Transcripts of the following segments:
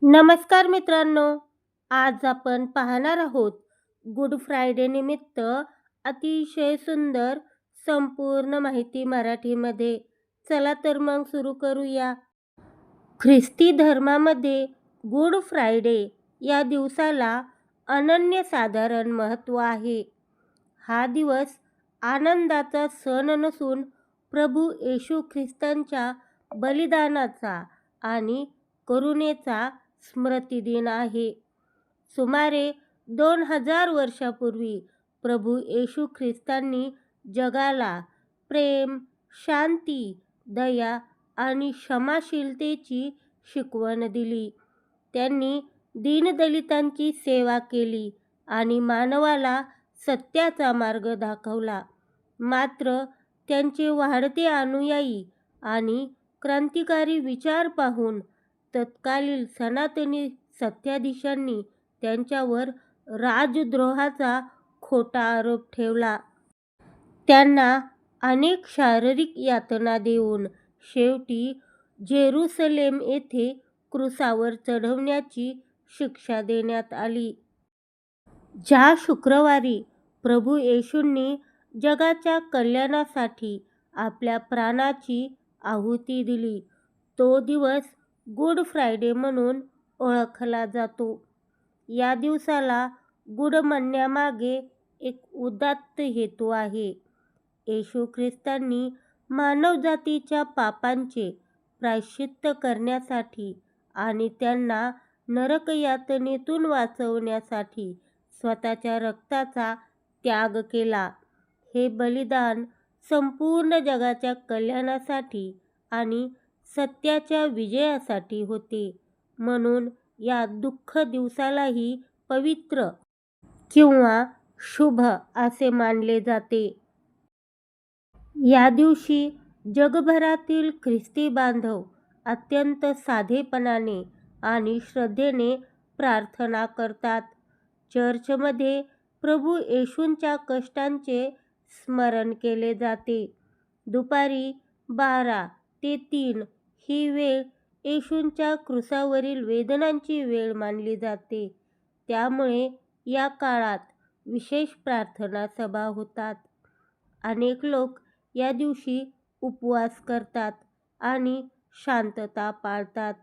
नमस्कार मित्रांनो, आज आपण पाहणार आहोत गुड फ्रायडे निमित्त अतिशय सुंदर संपूर्ण माहिती मराठीमध्ये. चला तर मग सुरू करूया. ख्रिस्ती धर्मामध्ये गुड फ्रायडे या दिवसाला अनन्यसाधारण महत्त्व आहे. हा दिवस आनंदाचा सण नसून प्रभू येशू ख्रिस्तांच्या बलिदानाचा आणि करुणेचा स्मृतिदिन आहे. सुमारे 2000 वर्षापूर्वी प्रभू येशू ख्रिस्तांनी जगाला प्रेम, शांती, दया आणि क्षमाशीलतेची शिकवण दिली. त्यांनी दीनदलितांची सेवा केली आणि मानवाला सत्याचा मार्ग दाखवला. मात्र त्यांचे वाढते अनुयायी आणि क्रांतिकारी विचार पाहून तत्कालीन सनातनी सत्ताधीशांनी त्यांच्यावर राजद्रोहाचा खोटा आरोप ठेवला. त्यांना अनेक शारीरिक यातना देऊन शेवटी जेरुसलेम येथे क्रूसावर चढवण्याची शिक्षा देण्यात आली. ज्या शुक्रवारी प्रभू येशूंनी जगाच्या कल्याणासाठी आपल्या प्राणाची आहुती दिली, तो दिवस गुड फ्रायडे म्हणून ओळखला जातो. या दिवसाला गुड म्हणण्यामागे एक उदात्त हेतू आहे. येशू ख्रिस्तांनी मानवजातीच्या पापांचे प्रायश्चित्त करण्यासाठी आणि त्यांना नरकयातनेतून वाचवण्यासाठी स्वतःच्या रक्ताचा त्याग केला. हे बलिदान संपूर्ण जगाच्या कल्याणासाठी आणि सत्याच्या विजयासाठी होते. म्हणून या दुःख दिवसालाही पवित्र किंवा शुभ असे मानले जाते. या दिवशी जगभरातील ख्रिस्ती बांधव अत्यंत साधेपणाने आणि श्रद्धेने प्रार्थना करतात. चर्चमध्ये प्रभू येशूंच्या कष्टांचे स्मरण केले जाते. दुपारी 12 ते 3 ही वेळ येशूंच्या क्रूसावरील वेदनांची वेळ मानली जाते. त्यामुळे या काळात विशेष प्रार्थना सभा होतात. अनेक लोक या दिवशी उपवास करतात आणि शांतता पाळतात.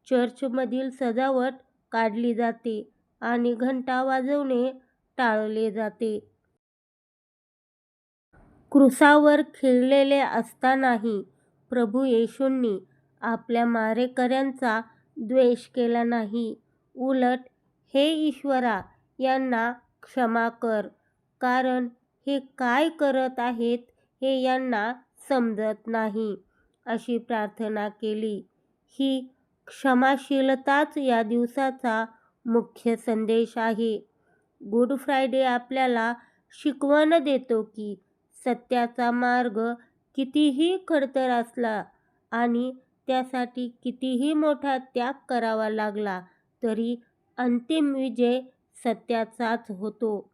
चर्चमधील सजावट काढली जाते आणि घंटा वाजवणे टाळले जाते. क्रूसावर खिळलेले असतानाही प्रभू येशूंनी आपल्या मारेकऱ्यांचा द्वेष केला नाही. उलट, हे ईश्वरा, यांना क्षमा कर, कारण हे काय करत आहेत हे यांना समजत नाही, अशी प्रार्थना केली. ही क्षमाशीलताच या दिवसाचा मुख्य संदेश आहे. गुड फ्रायडे आपल्याला शिकवण देतो की सत्याचा मार्ग कितीही खडतर असला आणि त्यासाठी कितीही मोठा त्याग करावा लागला तरी अंतिम विजय सत्याचाच होतो.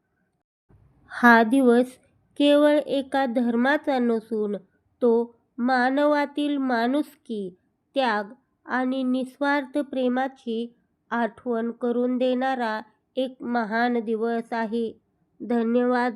हा दिवस केवळ एका धर्माचा नसून तो मानवातील माणुसकी, त्याग आणि निस्वार्थ प्रेमाची आठवण करून देणारा एक महान दिवस आहे. धन्यवाद.